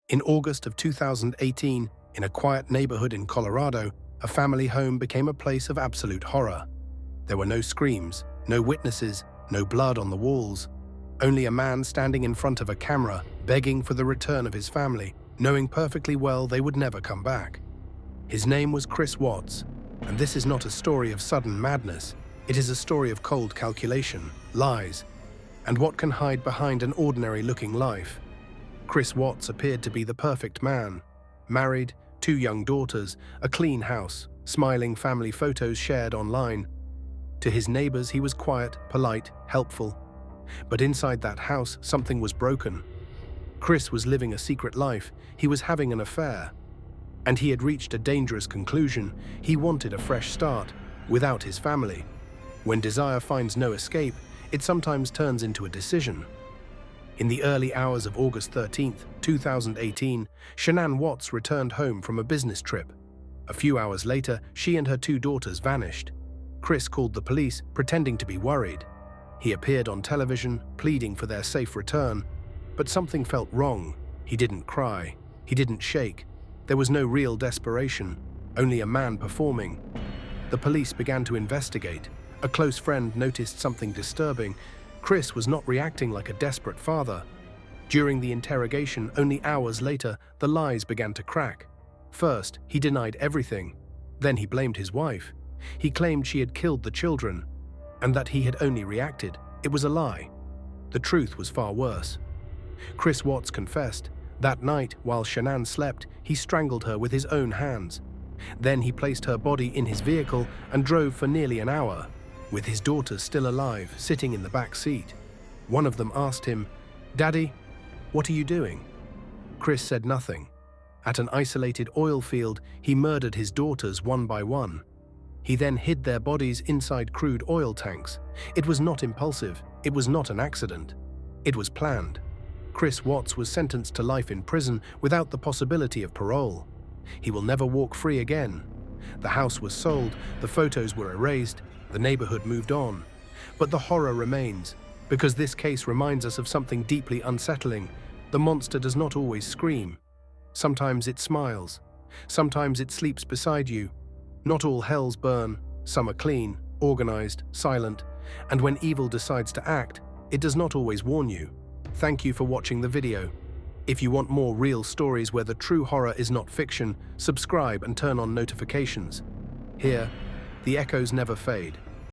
In August of 2018, in a quiet neighborhood in Colorado, a family home became a place of absolute horror. There were no screams, no witnesses, no blood on the walls. Only a man standing in front of a camera, begging for the return of his family, knowing perfectly well they would never come back. His name was Chris Watts, and this is not a story of sudden madness. It is a story of cold calculation, lies, and what can hide behind an ordinary-looking life. Chris Watts appeared to be the perfect man. Married, 2 young daughters, a clean house, smiling family photos shared online. To his neighbors, he was quiet, polite, helpful. But inside that house, something was broken. Chris was living a secret life. He was having an affair. And he had reached a dangerous conclusion. He wanted a fresh start, without his family. When desire finds no escape, it sometimes turns into a decision. In the early hours of August 13, 2018, Shanann Watts returned home from a business trip. A few hours later, she and her 2 daughters vanished. Chris called the police, pretending to be worried. He appeared on television, pleading for their safe return. But something felt wrong. He didn't cry. He didn't shake. There was no real desperation, only a man performing. The police began to investigate. A close friend noticed something disturbing. Chris was not reacting like a desperate father. During the interrogation, only hours later, the lies began to crack. First, he denied everything. Then he blamed his wife. He claimed she had killed the children, and that he had only reacted. It was a lie. The truth was far worse. Chris Watts confessed. That night, while Shanann slept, he strangled her with his own hands. Then he placed her body in his vehicle and drove for nearly an hour, with his daughters still alive, sitting in the back seat. One of them asked him, "Daddy, what are you doing?" Chris said nothing. At an isolated oil field, he murdered his daughters one by one. He then hid their bodies inside crude oil tanks. It was not impulsive. It was not an accident. It was planned. Chris Watts was sentenced to life in prison without the possibility of parole. He will never walk free again. The house was sold, the photos were erased, the neighborhood moved on. But the horror remains, because this case reminds us of something deeply unsettling. The monster does not always scream. Sometimes it smiles. Sometimes it sleeps beside you. Not all hells burn. Some are clean, organized, silent. And when evil decides to act, it does not always warn you. Thank you for watching the video. If you want more real stories where the true horror is not fiction, subscribe and turn on notifications. Here, the echoes never fade.